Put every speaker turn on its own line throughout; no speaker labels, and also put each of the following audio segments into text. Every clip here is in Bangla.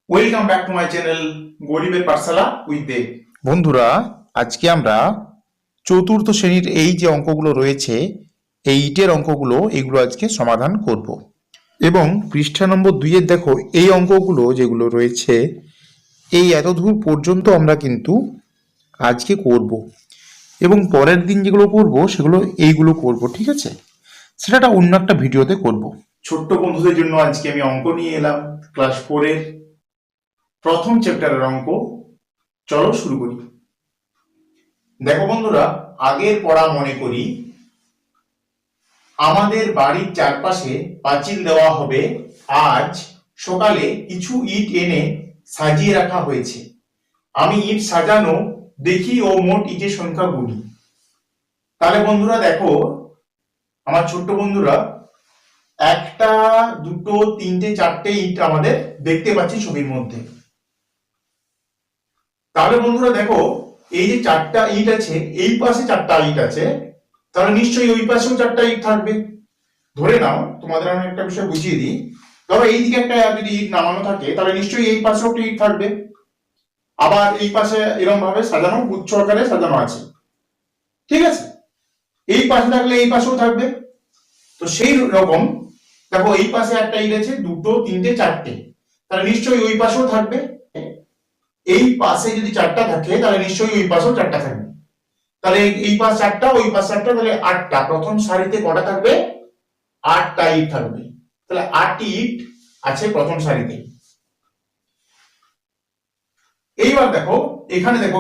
Welcome back to my channel গরিবের পাঠশালা উইথ দেব। বন্ধুরা, আজকে আমরা চতুর্থ শ্রেণীর এই যে অঙ্কগুলো রয়েছে, এই ইটের অঙ্কগুলো এগুলো আজকে সমাধান করব। এবং পৃষ্ঠা নম্বর 2-এর দেখো এই অঙ্কগুলো যেগুলো রয়েছে, এই এতদূর পর্যন্ত আমরা কিন্তু আজকে করব এবং পরের দিন যেগুলো করব সেগুলো এইগুলো করব, ঠিক আছে? সেটা অন্য একটা ভিডিওতে করব। ছোট্ট বন্ধুদের জন্য আজকে আমি অঙ্ক নিয়ে এলাম, ক্লাস 4-এর প্রথম চ্যাপ্টারের অঙ্ক। চলো শুরু করি। দেখো বন্ধুরা, আগের পড়া মনে করি। আমাদের বাড়ির চারপাশে পাঁচিল দেওয়া হবে। আজ সকালে কিছু ইট এনে সাজিয়ে রাখা হয়েছে। আমি ইট সাজানো দেখি ও মোট ইটের সংখ্যা গুনি। তাহলে বন্ধুরা দেখো, আমার ছোট্ট বন্ধুরা, একটা, দুটো, তিনটে, চারটে ইট আমাদের দেখতে পাচ্ছি ছবির মধ্যে। তাহলে বন্ধুরা দেখো, এই যে চারটা ইট আছে, এই পাশে চারটা ইট আছে, তাহলে নিশ্চয়ই ওই পাশেও চারটা ইট থাকবে। ধরে নাও, তোমাদের আমি একটা বিষয় বুঝিয়ে দিই। ধরো এইদিকে একটা যদি ইট নামানো থাকে, তাহলে নিশ্চয়ই এই পাশেও একটা ইট থাকবে। আবার এই পাশে এরকম ভাবে সাজানো, গুচ্ছ আকারে সাজানো আছে, ঠিক আছে? এই পাশে থাকলে এই পাশেও থাকবে। তো সেই রকম দেখো, এই পাশে একটা ইট আছে, দুটো, তিনটে, চারটে, তাহলে নিশ্চয়ই ওই পাশেও থাকবে। এই পাশে যদি চারটা থাকে, তাহলে নিশ্চয়ই ওই পাশেও চারটা থাকবে। তাহলে এই পাশ চারটা, ওই পাশ চারটা, তাহলে আটটা। প্রথম সারিতে কটা থাকবে? আটটা ইট থাকবে। তাহলে 8টি ইট আছে প্রথম সারিতে। এইবার দেখো, এখানে দেখো,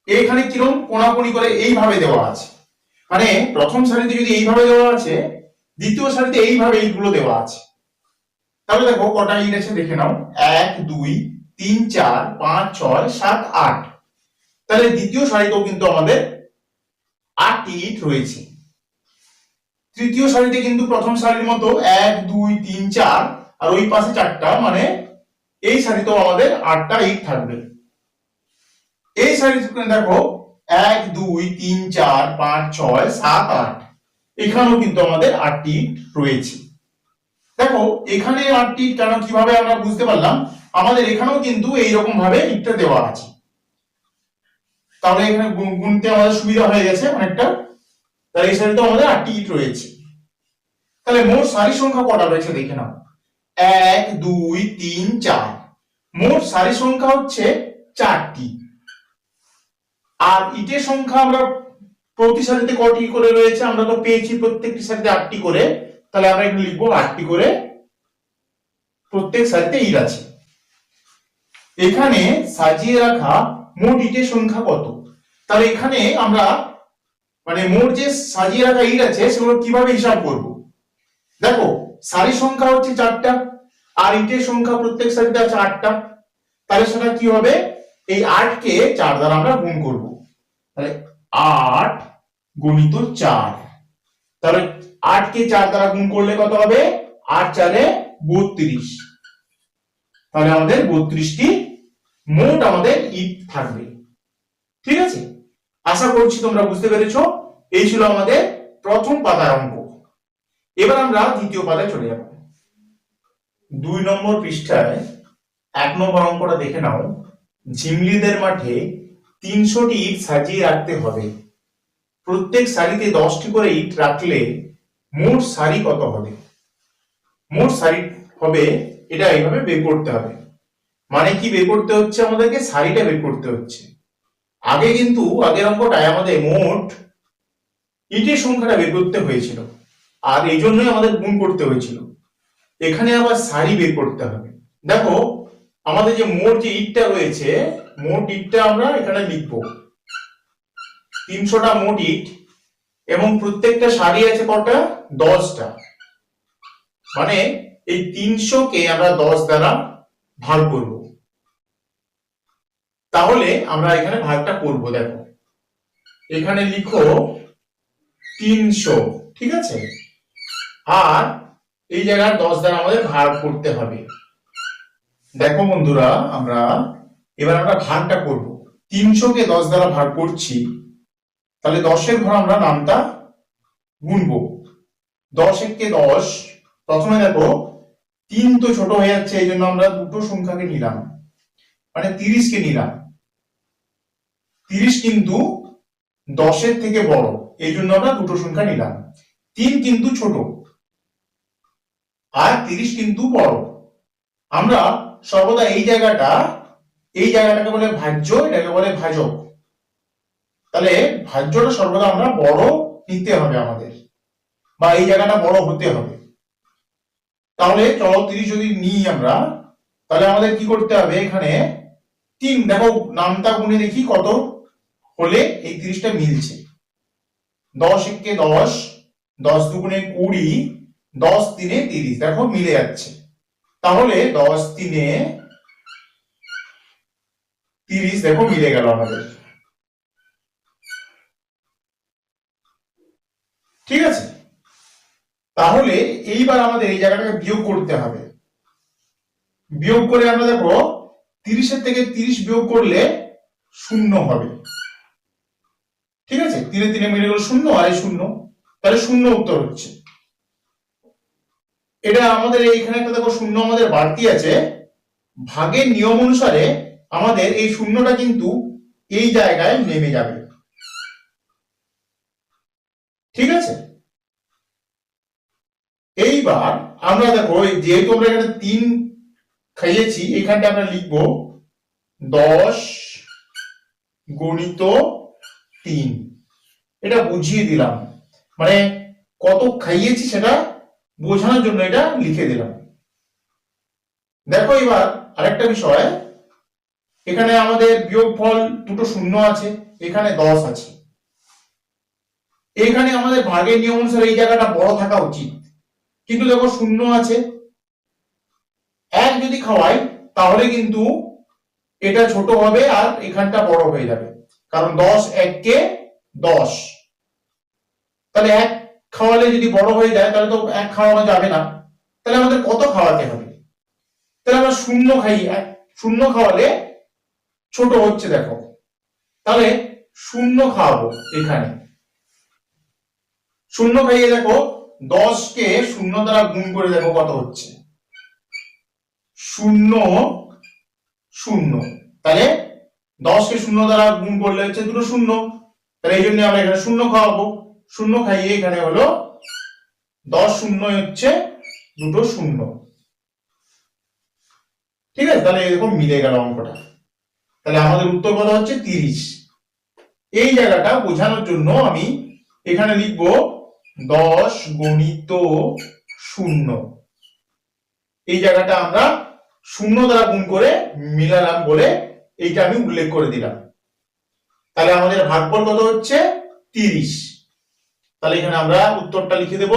এখানে কিরকম কোণাকুণি করে এইভাবে দেওয়া আছে। মানে প্রথম সারিতে যদি এইভাবে দেওয়া আছে, দ্বিতীয় সারিতে এইভাবে ইটগুলো দেওয়া আছে। তাহলে দেখো কটা ইট আছে দেখে নাও। 1 2 3 4 5 6 7 8। তাহলে দ্বিতীয় সারিতেও কিন্তু আমাদের 8টি ইট রয়েছে। তৃতীয় সারিতে কিন্তু প্রথম সারির মতো 1 2 3 4, আর ওই পাশে চারটা, মানে এই সারিতেও আমাদের 8টা ইট থাকবে। এই সারিতে দেখো 1 2 3 4 5 6 7 8, এখানেও কিন্তু আমাদের 8টি ইট রয়েছে। দেখো এখানে 8টি ইট কেন, কিভাবে আমরা বুঝতে পারলাম? আমাদের এখানেও কিন্তু এইরকম ভাবে ইটটা দেওয়া আছে। তাহলে এখানে গুনতে আমাদের সুবিধা হয়ে গেছে অনেকটা। তাহলে এই সারিতে আমাদের 8টি ইট রয়েছে। তাহলে মোট সারি সংখ্যা কটা রয়েছে দেখে নাও। 1 2 3 4, মোট সারি সংখ্যা হচ্ছে 4টি। আর ইটের সংখ্যা আমরা প্রতি সারিতে কটি করে রয়েছে আমরা তো পেয়েছি, প্রত্যেকটি সারিতে 8টি করে। তাহলে আমরা এখানে লিখবো 8টি করে প্রত্যেক সারিতে ইট আছে। এখানে সাজিয়ে রাখা মোট ইটের সংখ্যা কত? তাহলে এখানে আমরা মানে মোট যে সাজিয়ে রাখা ইট আছে সেগুলো কিভাবে হিসাব করব? দেখো, সারি সংখ্যা হচ্ছে 4টা, আর ইটের সংখ্যা প্রত্যেক সারিতে আছে 8টা। তাহলে সেটা কি হবে? এই 8 কে 4 দ্বারা আমরা গুণ করব। তাহলে 8 গুণিত 4। তাহলে 8 কে 4 দ্বারা গুণ করলে কত হবে? 8 4 এ 32। তাহলে আমাদের 32টি মোট আমাদের ইট থাকবে। ঠিক আছে, আশা করছি তোমরা বুঝতে পেরেছো। এই ছিল আমাদের প্রথম পাতার অঙ্ক। এবার আমরা দ্বিতীয় পাতায় চলে যাব। 2 নম্বর পৃষ্ঠায় 1 নম্বর অঙ্কটা দেখে নাও। ঝিমলিদের মাঠে 300টি ইট সাজিয়ে রাখতে হবে। প্রত্যেক সারিতে 10টি করে ইট রাখলে মোট সারি কত হবে? মোট সারি হবে, এটা এইভাবে বের করতে হবে। মানে কি বের করতে হচ্ছে? আমাদেরকে সারিটা বের করতে হচ্ছে। আগে কিন্তু আগের অঙ্কটায় আমাদের মোট ইটের সংখ্যাটা বের করতে হয়েছিল, আর এই জন্যই আমাদের গুণ করতে হয়েছিল। এখানে আবার সারি বের করতে হবে। দেখো, আমাদের যে মোট যে ইটটা রয়েছে, মোট ইটটা আমরা এখানে লিখবো 300টা মোট ইট, এবং প্রত্যেকটা সারি আছে কটা? 10টা। মানে এই 300 কে আমরা 10 দ্বারা ভাগ করব। তাহলে আমরা এখানে ভাগটা করব। দেখো, এখানে লিখো 300, ঠিক আছে? আর এই জায়গায় 10 দ্বারা আমাদের ভাগ করতে হবে। দেখো বন্ধুরা, এবার আমরা ভাগটা করব। 300 কে 10 দ্বারা ভাগ করছি, তাহলে 10-এর ঘর আমরা নামটা গুনবো। 10 একে 10। প্রথমে দেখো তিন তো ছোট হয়ে যাচ্ছে, এই জন্য আমরা দুটো সংখ্যাকে নিলাম, মানে 30 কে নিলাম। 30 কিন্তু 10-এর থেকে বড়, এই জন্য আমরা দুটো সংখ্যা নিলাম। 3 কিন্তু ছোট আর 30 কিন্তু বড়। আমরা সর্বদা এই জায়গাটাকে বলে ভাজ্য, এটাকে বলে ভাজক। তাহলে ভাজ্যটা সর্বদা আমরা বড় নিতে হবে আমাদের, বা এই জায়গাটা বড় হতে হবে। তাহলে চলো 30 যদি নিই আমরা, তাহলে আমাদের কি করতে হবে, এখানে 3, দেখো নামটা গুনে দেখি কত হলে এই 30টা মিলছে। 10 একে 10, 10 দুগুণে 20, 10 তিনে 30, দেখো মিলে যাচ্ছে। তাহলে 10 তিনে 30, দেখো মিলে গেল আমাদের। ঠিক আছে, তাহলে এইবার আমাদের এই জায়গাটাকে বিয়োগ করতে হবে। বিয়োগ করে আমরা দেখো 30-এর থেকে 30 বিয়োগ করলে 0 হবে। ঠিক আছে, 3 3 মিলে গেল 0 আর 0, তাহলে 0 উত্তর হচ্ছে। এটা আমাদের এইখানে একটা দেখো 0 আমাদের বাড়তি আছে, ভাগের নিয়ম অনুসারে আমাদের এই 0টা কিন্তু এই জায়গায় নেমে যাবে। ঠিক আছে, এইবার আমরা দেখো যেহেতু আমরা এখানে 3 খাইয়েছি, এখানটা আমরা লিখবো 10 গণিত 3, এটা বুঝিয়ে দিলাম, মানে কত খাইয়েছি সেটা বোঝানোর জন্য এটা লিখে দিলাম। দেখো এবার আরেকটা বিষয়, এখানে আমাদের বিয়োগফল দুটো 0 আছে, এখানে 10 আছে। এখানে আমাদের ভাগের নিয়ম অনুসারে এই জায়গাটা বড় থাকা উচিত, কিন্তু দেখো 0 আছে। 1 যদি খাওয়াই তাহলে কিন্তু এটা ছোট হবে আর এখানটা বড় হয়ে যাবে, কারণ 10 1 কে 10, তাহলে 1 খাওয়ালে যদি বড় হয়ে যায় তাহলে তো 1 খাওয়ানো যাবে না, তাহলে আমাদের কত খাওয়াতে হবে? তাহলে আমরা 0 খাই, 0 খাওয়ালে ছোট হচ্ছে দেখো, তাহলে 0 খাওয়াবো। এখানে 0 খাইয়ে দেখো 10 কে 0 দ্বারা গুণ করে দেখো কত হচ্ছে, 0 0, তাহলে 10 কে 0 দ্বারা গুণ করলে হচ্ছে দুটো 0, তাহলে এই জন্য আমরা এখানে 0 খাওয়াবো। 0 খাইয়ে এখানে হলো 10 0 হচ্ছে দুটো 0। ঠিক আছে, তাহলে এরকম মিলে গেল অঙ্কটা। তাহলে আমাদের উত্তর কত হচ্ছে 30। এই জায়গাটা বোঝানোর জন্য আমি এখানে লিখবো 10 গণিত 0, এই জায়গাটা আমরা 0 দ্বারা গুণ করে মিলালাম বলে এইটা আমি উল্লেখ করে দিলাম। তাহলে আমাদের ভাগফল কত হচ্ছে 30। তাহলে এখানে আমরা উত্তরটা লিখে দেব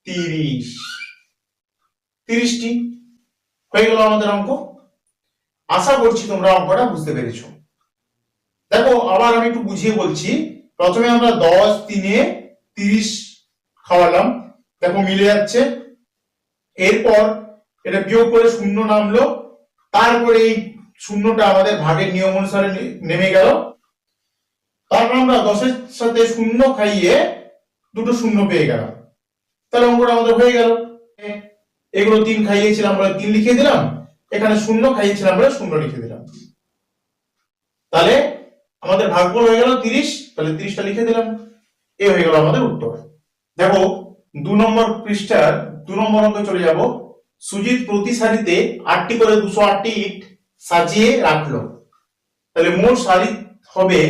30, 30টি হয়ে গেল আমাদের অঙ্ক। আশা করছি তোমরা অঙ্কটা বুঝতে পেরেছো। দেখো আবার আমি একটু বুঝিয়ে বলছি। প্রথমে আমরা 10 3 30 খাওয়ালাম, দেখো মিলে যাচ্ছে। এরপর এটা বিয়োগ করে 0 নামলো, তারপরে এই 0টা আমাদের ভাগের নিয়ম অনুসারে নেমে গেল। তারপর আমরা 10-এর সাথে 0 খাইয়ে দুটো 0 পেয়ে গেলাম, তাহলে অঙ্কটা আমাদের হয়ে গেল। এগুলো 3 খাইয়েছিলাম বলে 3 লিখে দিলাম, এখানে 0 খাইয়েছিলাম বলে 0 লিখে দিলাম। তাহলে আমাদের ভাগফল হয়ে গেল 30, তাহলে 30টা লিখে দিলাম। এই হয়ে গেল আমাদের উত্তর। দেখো 2 নম্বর পৃষ্ঠার 2 নম্বর অঙ্কে চলে যাব। সুজিত প্রতি সারিতে 8টি করে 208টি ইট সাজিয়ে রাখলো, তাহলে মোট সারি হবে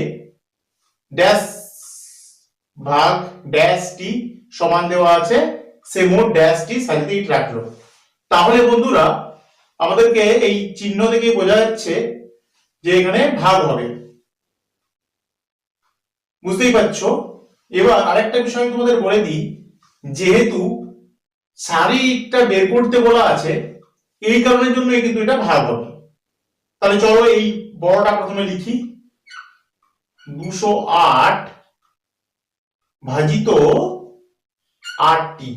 ড্যাশ ভাগ ড্যাশটি সমান দেওয়া আছে, সে মোট ড্যাশটি সারিতে ইট রাখলো। তাহলে বন্ধুরা আমাদেরকে এই চিহ্ন থেকে বোঝা যাচ্ছে যে এখানে ভাগ হবে, বুঝতেই পারছো। এবার আরেকটা বিষয় তোমাদের বলে দিই, যেহেতু সারিটা বের করতে বলা আছে এই কারণের জন্য কিন্তু এটা ভাগ হবে। তাহলে চলো এই বড়টা প্রথমে লিখি, 208 ভাজিত 8টি,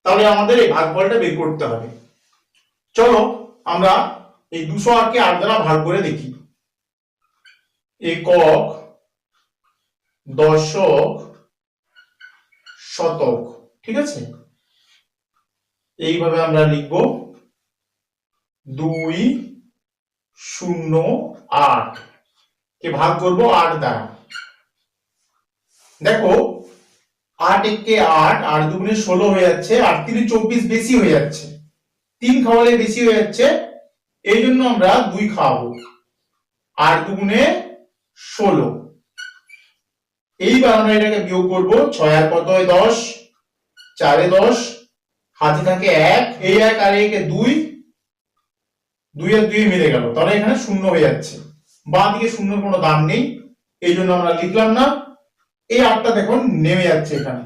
তাহলে আমাদের এই ভাগফলটা বের করতে হবে। চলো আমরা এই 208 কে 8 দ্বারা ভাগ করে দেখি। একক, দশক, শতক, ঠিক আছে। এইভাবে আমরা লিখবো 2, 0, 8 কে ভাগ করব 8 দ্বারা। দেখো 8 একে 8, 8 দুগুণে 16 হয়ে যাচ্ছে, 8 3 24 বেশি হয়ে যাচ্ছে, 3 খাওয়ালে বেশি হয়ে যাচ্ছে, এই জন্য আমরা 2 খাওয়াবো। 8 দুগুণে 16। এইবার আমরা এটাকে বিয়োগ করব। 6 আর কত হয় 10, 4 এ 10, হাতে থাকে 1, এই 1 আর 1 এ 2, 2 আর 2 মিলে গেল, তাহলে এখানে 0 হয়ে যাচ্ছে। বাঁ দিকে শূন্যর কোনো দাম নেই, এই জন্য আমরা লিখলাম না। এই 8টা দেখুন নেমে যাচ্ছে এখানে।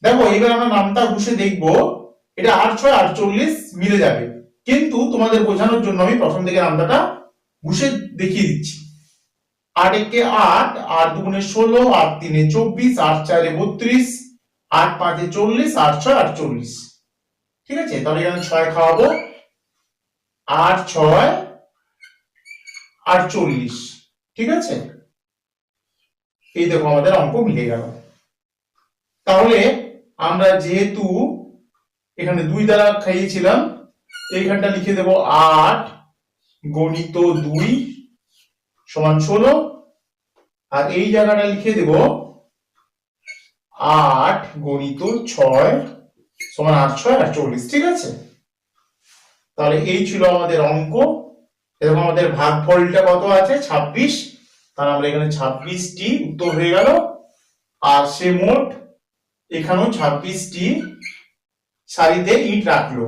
দেখো এবার আমরা নামটা ঘুষে দেখবো, এটা 8 6 48 মিলে যাবে, কিন্তু তোমাদের বোঝানোর জন্য আমি প্রথম থেকে নামটা ঘুষে দেখিয়ে দিচ্ছি। 8 একে 8, 8 দুগুণে 16, 8 3 এ 24, 8 4 এ 32, 8 5 এ 40, 8 6 48। ঠিক আছে, তাহলে এখানে 6 খাওয়াবো। 8 6 48। ঠিক আছে, এই দেখো আমাদের অঙ্ক মিলে গেল। তাহলে আমরা যেহেতু এখানে 2 দ্বারা খাইয়েছিলাম, এইখানটা লিখে দেব 8 গণিত 2 সমান 16, আর এই জায়গাটা লিখে দেব 8 গণিত 6 সমান 8 6 48। ঠিক আছে, তাহলে এই ছিল আমাদের অঙ্ক। এবং আমাদের ভাগফলটা কত আছে 26, তাহলে আমরা এখানে 26টি উত্তর হয়ে গেল। আর সে মোট এখানেও 26টি সারিতে ইট রাখলো,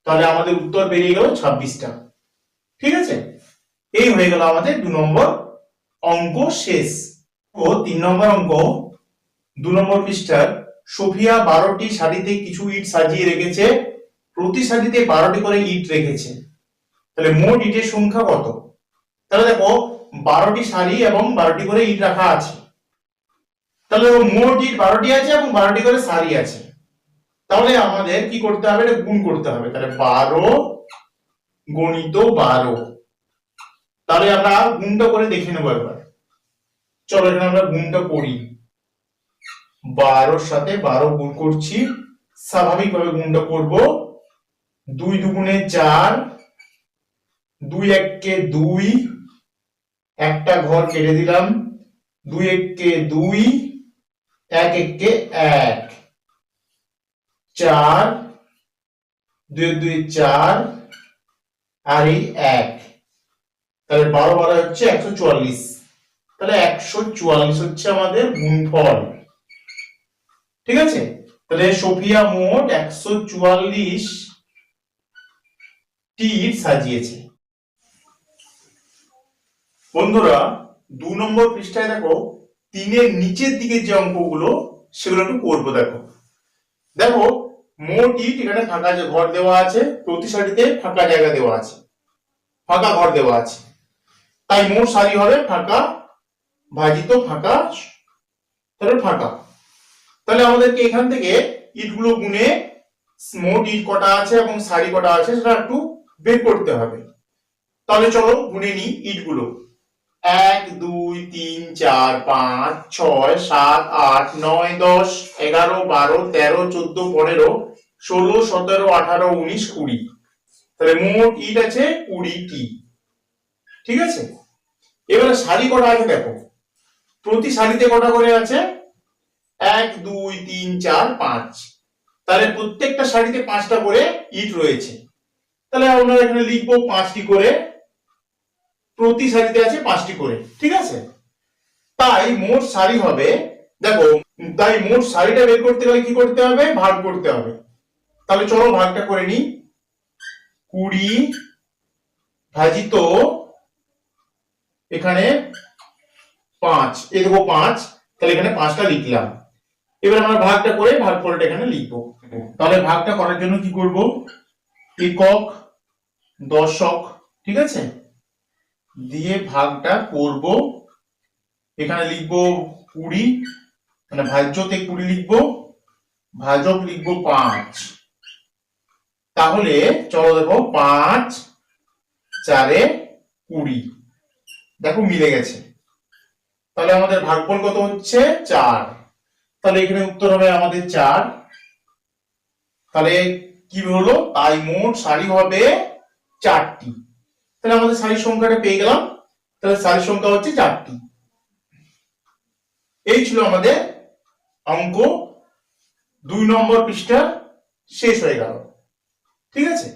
তাহলে আমাদের উত্তর বেরিয়ে গেল 26টা। ঠিক আছে, এই হয়ে গেল আমাদের 2 নম্বর অঙ্ক শেষ। ও 3 নম্বর অঙ্ক 2 নম্বর পৃষ্ঠার। সোফিয়া 12টি সারিতে কিছু ইট সাজিয়ে রেখেছে, প্রতি সারিতে 12টি করে ইট রেখেছে, তাহলে মোট ইটের সংখ্যা কত? তাহলে দেখো 12টি সারি এবং 12টি করে ইট রাখা আছে, তাহলে মোট ইট 12টি আছে এবং 12টি করে সারি আছে। তাহলে আমাদের কি করতে হবে, এটা গুণ করতে হবে। তাহলে 12 গণিত 12, তাহলে আমরা গুণটা করে দেখে নেবো একবার। চলো এখানে আমরা গুণটা করি। 12 সাথে 12 গুণ করছি, স্বাভাবিকভাবে গুণটা করব। 2 দুগুণে 4, 2 একে 2, একটা ঘর কেটে দিলাম, 2 একে 2, 1 একে 1, 4, 2 2 4, আর এই 1, তাহলে 12 12 হচ্ছে 144। তাহলে 144 হচ্ছে আমাদের গুণফল। ঠিক আছে, তাহলে সোফিয়া মোট 144 টি ইট সাজিয়েছে। বন্ধুরা 2 নম্বর পৃষ্ঠায় দেখো 3 এর নিচের দিকে যে অঙ্কগুলো সেগুলো একটু করবো। দেখো দেখো মোট ইট এখানে ফাঁকা ঘর দেওয়া আছে, প্রতি সারিতে ফাঁকা জায়গা দেওয়া আছে, ফাঁকা ঘর দেওয়া আছে, তাই মোট সারি হবে ফাঁকা ভাজিত ফাঁকা, তাহলে ফাঁকা। তাহলে আমাদেরকে এখান থেকে ইটগুলো গুনে মোট ইট কটা আছে এবং সারি কটা আছে সেটা একটু বের করতে হবে। তাহলে চলো গুনে নিই ইটগুলো। 1 2 3 4 5 6 7 8 9 10 11 12 13 14 15 16 17 18 19 20, তাহলে মোট ইট আছে 20টি। ঠিক আছে, এবারে সারি কটা আছে দেখো, প্রতি সারিতে কটা করে আছে 1 2 3 4 5, তাহলে প্রত্যেকটা সারিতে 5টা করে ইট রয়েছে, তাহলে আমরা এখানে লিখবো 5টি করে, প্রতি সারিতে আছে 5টি করে। ঠিক আছে, তাই মোট সারি হবে, দেখো তাই মোট সারিটা বের করতে গেলে কি করতে হবে, ভাগ করতে হবে। তাহলে চলো ভাগটা করে নিই। 20 ভাজিত এখানে 5, এই দেখো 5, তাহলে এখানে 5টা লিখলাম। এবার আমরা ভাগটা করে ভাগফলটা এখানে লিখবো। তাহলে ভাগটা করার জন্য কি করব, একক দশক, ঠিক আছে, দিয়ে ভাগটা করব। এখানে লিখবো 20, মানে ভাজ্যতে 20 লিখবো, ভাজক লিখবো 5। তাহলে চলো দেখো 5 4 এ 20, দেখো মিলে গেছে। তাহলে আমাদের ভাগফল কত হচ্ছে 4, তাহলে এখানে উত্তর হবে আমাদের 4। তাহলে কি হলো, তাই মোট সারি হবে 4টি। তাহলে আমাদের সারির সংখ্যাটা পেয়ে গেলাম, তাহলে সারির সংখ্যা হচ্ছে 4টি। এই ছিল আমাদের অঙ্ক 2 নম্বর পৃষ্ঠা শেষ হয়ে গেল। ঠিক আছে।